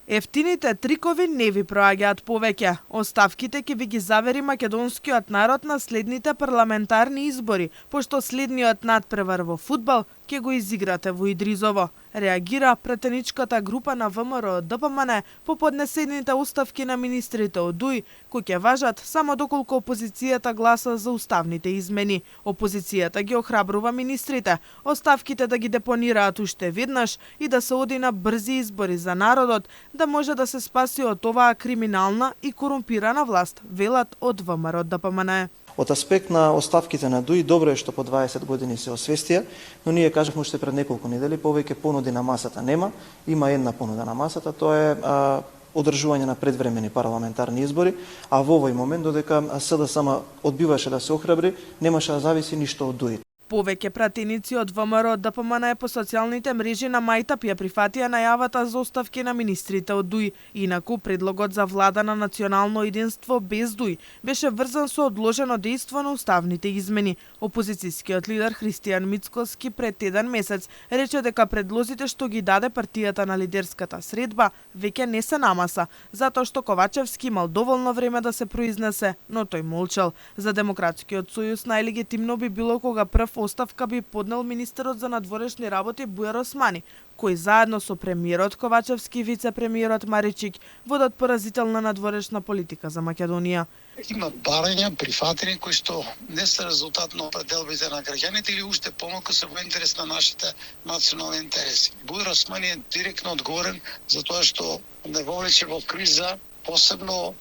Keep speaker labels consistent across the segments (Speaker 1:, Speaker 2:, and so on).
Speaker 1: Ефтините трикови не ви проаѓаат повеќе. Оставките ќе ви ги завери македонскиот народ на следните парламентарни избори, пошто следниот надпревар во фудбал ќе го изиграте во Идризово. Реагира претеничката група на ВМРО ДПМН по поднесените оставки на министрите од ДУИ, кои ќе важат само доколку опозицијата гласа за уставните измени. Опозицијата ги охрабрува министрите оставките да ги депонираат уште веднаш и да се оди на брзи избори за народот, да може да се спаси од оваа криминална и корумпирана власт, велат од ВМРО ДПМН.
Speaker 2: Од аспект на оставките на ДУИ, добро е што по 20 години се освестија, но ние кажавме уште пред неколку недели, повеќе понуди на масата нема, има една понуда на масата, тоа е одржување на предвремени парламентарни избори, а во овој момент, додека СДСМ одбиваше да се охрабри, немаше да зависи ништо од ДУИ.
Speaker 1: Повеќе пратеници од ВМРО ДПМН по социјалните мрежи на мајтап ја прифатија најавата за оставки на министрите од ДУИ. Инаку, предлогот за влада на национално единство без ДУИ беше врзан со одложено дејство на уставните измени. Опозицијскиот лидер Христијан Мицкоски пред еден месец рече дека предлозите што ги даде партијата на лидерската средба веќе не се на маса, затоа што Ковачевски имал доволно време да се произнесе, но тој молчал. За Демократскиот сојуз најлегитимно би било кога прв оставка би поднел министерот за надворешни работи Бујар Османи, кој заедно со премиерот Ковачевски и вице-премиерот Маричик водат поразителна надворешна политика за Македонија.
Speaker 3: Има барања, прифатени кои што не се резултат на определбите на граѓаните или уште помалку се во интерес на нашите национални интереси. Бујар Османи е директно одговорен за тоа што не вовлече во криза посебно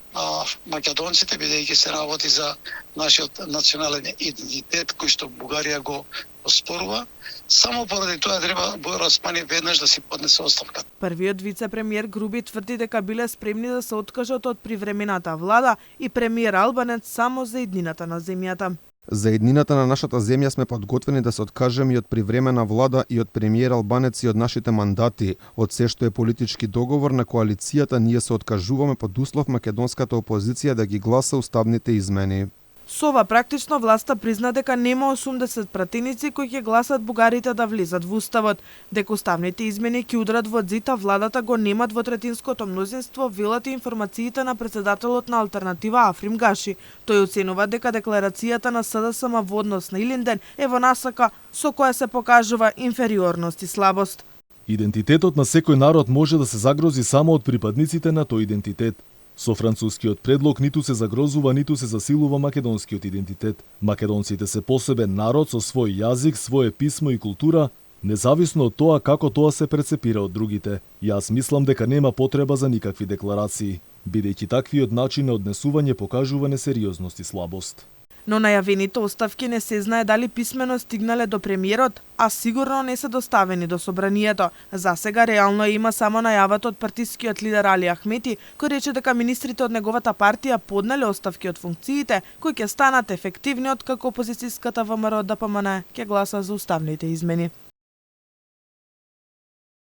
Speaker 3: македонците, бидејќи се работи за нашиот национален идентитет кој што Бугарија го оспорува. Само поради тоа треба Бујар Османи веднаш да си поднесе оставка.
Speaker 1: Првиот вице-премиер Груби тврди дека биле спремни да се откажат од привремената влада и премиер Албанец само за иднината на земјата.
Speaker 4: За еднината на нашата земја сме подготвени да се откажеме и од привремена влада и од премиер Албанец и од нашите мандати. Од се што е политички договор на коалицијата, ние се откажуваме под услов македонската опозиција да ги гласа уставните измени.
Speaker 1: Со ова практично власта призна дека нема 80 пратеници кои ќе гласат бугарите да влезат во уставот, дека уставните измени ќе удрат во зид, а владата го нема двотретинското мнозинство, велат и информациите на председателот на Алтернатива Африм Гаши. Тој оценува дека декларацијата на СДСМ во однос на Илинден е во насока со која се покажува инфериорност и слабост.
Speaker 5: Идентитетот на секој народ може да се загрози само од припадниците на тој идентитет. Со францускиот предлог ниту се загрозува, ниту се засилува македонскиот идентитет. Македонците се посебен народ со свој јазик, свое писмо и култура, независно од тоа како тоа се прецепира од другите. Јас мислам дека нема потреба за никакви декларации, бидејќи таквиот начин на однесување покажува несериозност и слабост.
Speaker 1: Но најавените оставки не се знае дали писмено стигнале до премиерот, а сигурно не се доставени до собранието. За сега реално има само најавата од партискиот лидер Али Ахмети, кој рече дека министрите од неговата партија поднале оставки од функциите, кои ќе станат ефективни откако опозицијската ВМРО ДПМН ќе гласа за уставните измени.